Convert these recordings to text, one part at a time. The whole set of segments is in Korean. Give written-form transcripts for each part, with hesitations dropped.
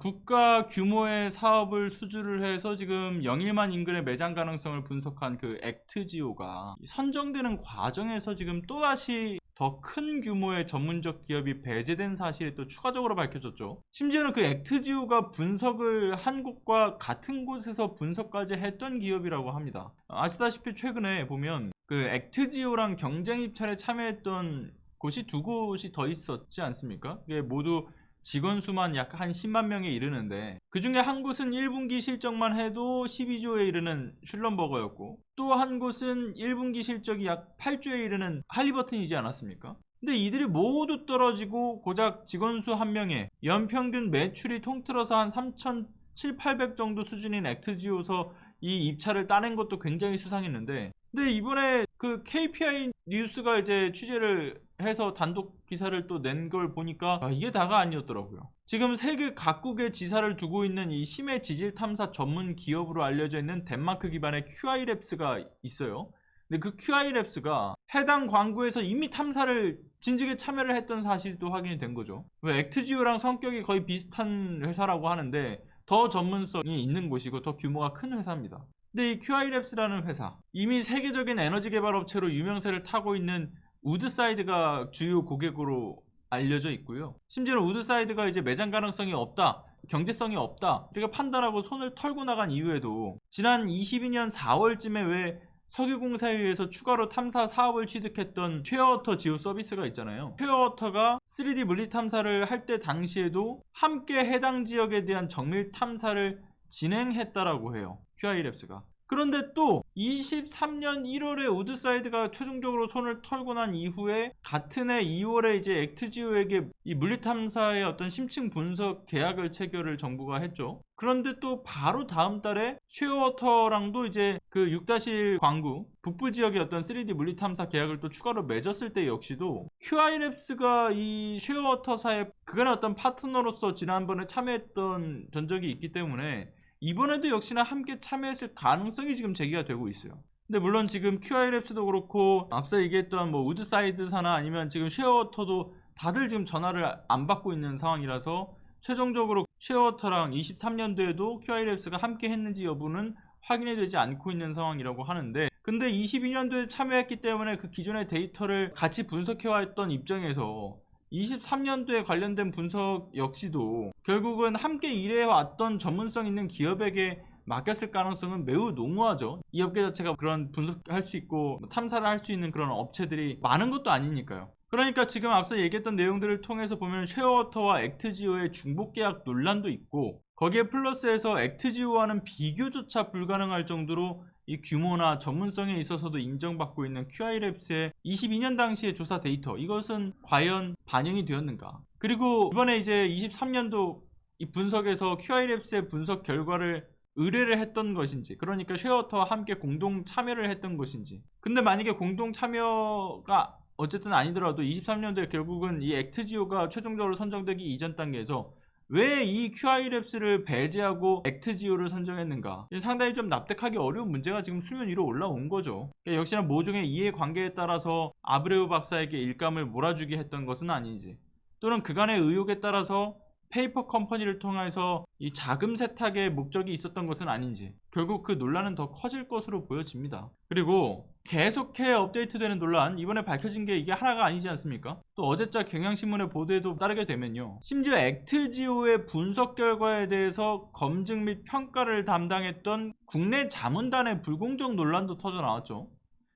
국가 규모의 사업을 수주를 해서 지금 영일만 인근의 매장 가능성을 분석한 그 액트지오가 선정되는 과정에서 지금 또다시 더 큰 규모의 전문적 기업이 배제된 사실이 또 추가적으로 밝혀졌죠. 심지어는 그 액트지오가 분석을 한 곳과 같은 곳에서 분석까지 했던 기업이라고 합니다. 아시다시피 최근에 보면 그 액트지오랑 경쟁 입찰에 참여했던 곳이 두 곳이 더 있었지 않습니까? 이게 모두 직원 수만 약 한 10만 명에 이르는데, 그 중에 한 곳은 1분기 실적만 해도 12조에 이르는 슐럼버거였고, 또 한 곳은 1분기 실적이 약 8조에 이르는 할리버튼이지 않았습니까? 근데 이들이 모두 떨어지고 고작 직원 수 1명에 연평균 매출이 통틀어서 한 3,700-800 정도 수준인 액트지오서 이 입찰을 따낸 것도 굉장히 수상했는데, 근데 이번에 그 KPI 뉴스가 이제 취재를 해서 단독 기사를 또 낸 걸 보니까 이게 다가 아니었더라고요. 지금 세계 각국의 지사를 두고 있는 이 심해 지질 탐사 전문 기업으로 알려져 있는 덴마크 기반의 QI랩스가 있어요. 근데 그 QI랩스가 해당 광구에서 이미 탐사를 진즉에 참여를 했던 사실이 또 확인이 된 거죠. 액트지오랑 성격이 거의 비슷한 회사라고 하는데 더 전문성이 있는 곳이고 더 규모가 큰 회사입니다. 근데 이 QI랩스라는 회사, 이미 세계적인 에너지 개발 업체로 유명세를 타고 있는 우드사이드가 주요 고객으로 알려져 있고요. 심지어 우드사이드가 이제 매장 가능성이 없다, 경제성이 없다 이렇게 판단하고 손을 털고 나간 이후에도 지난 22년 4월쯤에 왜 석유공사에 의해서 추가로 탐사 사업을 취득했던 쉐어워터 지오 서비스가 있잖아요. 쉐어워터가 3D 물리 탐사를 할 때 당시에도 함께 해당 지역에 대한 정밀 탐사를 진행했다라고 해요, QI랩스가. 그런데 또 23년 1월에 우드사이드가 최종적으로 손을 털고 난 이후에 같은 해 2월에 이제 액트지오에게 이 물리탐사의 어떤 심층 분석 계약을 체결을 정부가 했죠. 그런데 또 바로 다음 달에 쉐어워터랑도 이제 그 6-1 광구 북부 지역의 어떤 3D 물리탐사 계약을 또 추가로 맺었을 때 역시도 QI랩스가 이 쉐어워터사의 그간의 어떤 파트너로서 지난번에 참여했던 전적이 있기 때문에 이번에도 역시나 함께 참여했을 가능성이 지금 제기가 되고 있어요. 근데 물론 지금 QI랩스도 그렇고 앞서 얘기했던 뭐 우드사이드사나 아니면 지금 쉐어워터도 다들 지금 전화를 안 받고 있는 상황이라서 최종적으로 쉐어워터랑 23년도에도 QI랩스가 함께 했는지 여부는 확인이 되지 않고 있는 상황이라고 하는데, 근데 22년도에 참여했기 때문에 그 기존의 데이터를 같이 분석해왔던 입장에서 23년도에 관련된 분석 역시도 결국은 함께 일해왔던 전문성 있는 기업에게 맡겼을 가능성은 매우 농후하죠. 이 업계 자체가 그런 분석할 수 있고 탐사를 할 수 있는 그런 업체들이 많은 것도 아니니까요. 그러니까 지금 앞서 얘기했던 내용들을 통해서 보면 쉐어워터와 액트지오의 중복 계약 논란도 있고, 거기에 플러스해서 액트지오와는 비교조차 불가능할 정도로 이 규모나 전문성에 있어서도 인정받고 있는 QI랩스의 22년 당시의 조사 데이터, 이것은 과연 반영이 되었는가? 그리고 이번에 이제 23년도 이 분석에서 QI랩스의 분석 결과를 의뢰를 했던 것인지, 그러니까 쉐어워터와 함께 공동 참여를 했던 것인지. 근데 만약에 공동 참여가 어쨌든 아니더라도 23년도에 결국은 이 액트지오가 최종적으로 선정되기 이전 단계에서 왜 이 QI랩스를 배제하고 액트지오를 선정했는가, 상당히 좀 납득하기 어려운 문제가 지금 수면 위로 올라온 거죠. 그러니까 역시나 모종의 이해관계에 따라서 아브레우 박사에게 일감을 몰아주게 했던 것은 아닌지, 또는 그간의 의혹에 따라서 페이퍼 컴퍼니를 통해서 이 자금 세탁의 목적이 있었던 것은 아닌지, 결국 그 논란은 더 커질 것으로 보여집니다. 그리고 계속해 업데이트되는 논란, 이번에 밝혀진 게 이게 하나가 아니지 않습니까? 또 어제자 경향신문의 보도에도 따르게 되면요, 심지어 액트지오의 분석 결과에 대해서 검증 및 평가를 담당했던 국내 자문단의 불공정 논란도 터져 나왔죠.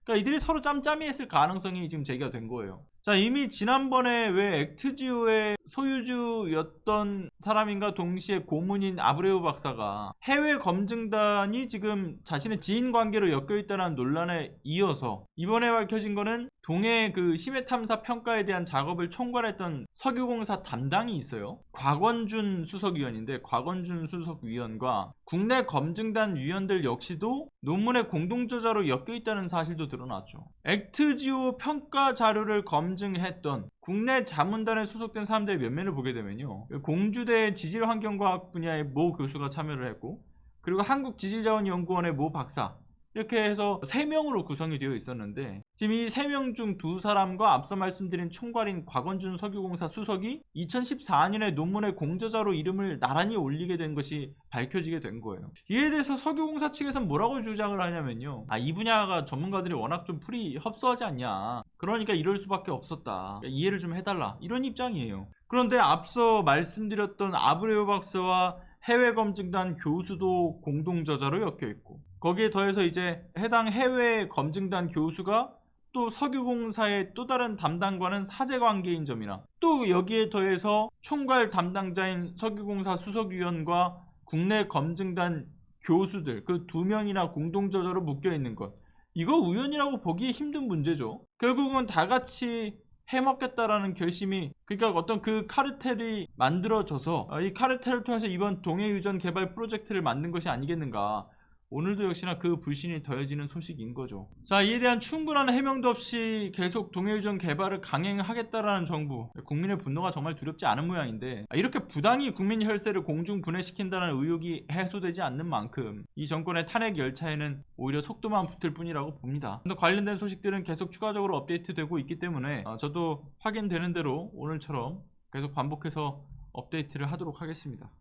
그러니까 이들이 서로 짬짬이 했을 가능성이 지금 제기가 된 거예요. 자, 이미 지난번에 왜 액트지오의 소유주였던 사람인가 동시에 고문인 아브레우 박사가 해외 검증단이 지금 자신의 지인 관계로 엮여있다는 논란에 이어서 이번에 밝혀진 거는 동해 그 심해 탐사 평가에 대한 작업을 총괄했던 석유공사 담당이 있어요. 곽원준 수석위원인데, 곽원준 수석위원과 국내 검증단 위원들 역시도 논문의 공동저자로 엮여있다는 사실도 드러났죠. 액트지오 평가 자료를 검증했던 국내 자문단에 소속된 사람들의 면면을 보게 되면요, 공주대 지질환경과학 분야의 모 교수가 참여를 했고, 그리고 한국지질자원연구원의 모 박사, 이렇게 해서 3명으로 구성이 되어 있었는데 지금 이 3명 중 2사람과 앞서 말씀드린 총괄인 곽원준 석유공사 수석이 2014년에 논문의 공저자로 이름을 나란히 올리게 된 것이 밝혀지게 된 거예요. 이에 대해서 석유공사 측에서는 뭐라고 주장을 하냐면요, 이 분야가 전문가들이 워낙 좀 풀이 협소하지 않냐, 그러니까 이럴 수밖에 없었다, 이해를 좀 해달라, 이런 입장이에요. 그런데 앞서 말씀드렸던 아브레오 박사와 해외 검증단 교수도 공동 저자로 엮여 있고, 거기에 더해서 이제 해당 해외 검증단 교수가 또 석유공사의 또 다른 담당과는 사제관계인 점이나, 또 여기에 더해서 총괄 담당자인 석유공사 수석위원과 국내 검증단 교수들 그 2명이나 공동 저자로 묶여 있는 것, 이거 우연이라고 보기 힘든 문제죠. 결국은 다 같이 해먹겠다라는 결심이, 그러니까 어떤 그 카르텔이 만들어져서 이 카르텔을 통해서 이번 동해유전 개발 프로젝트를 만든 것이 아니겠는가, 오늘도 역시나 그 불신이 더해지는 소식인 거죠. 자, 이에 대한 충분한 해명도 없이 계속 동해유전 개발을 강행하겠다라는 정부, 국민의 분노가 정말 두렵지 않은 모양인데, 이렇게 부당히 국민 혈세를 공중분해시킨다는 의혹이 해소되지 않는 만큼 이 정권의 탄핵 열차에는 오히려 속도만 붙을 뿐이라고 봅니다. 또 관련된 소식들은 계속 추가적으로 업데이트되고 있기 때문에 저도 확인되는 대로 오늘처럼 계속 반복해서 업데이트를 하도록 하겠습니다.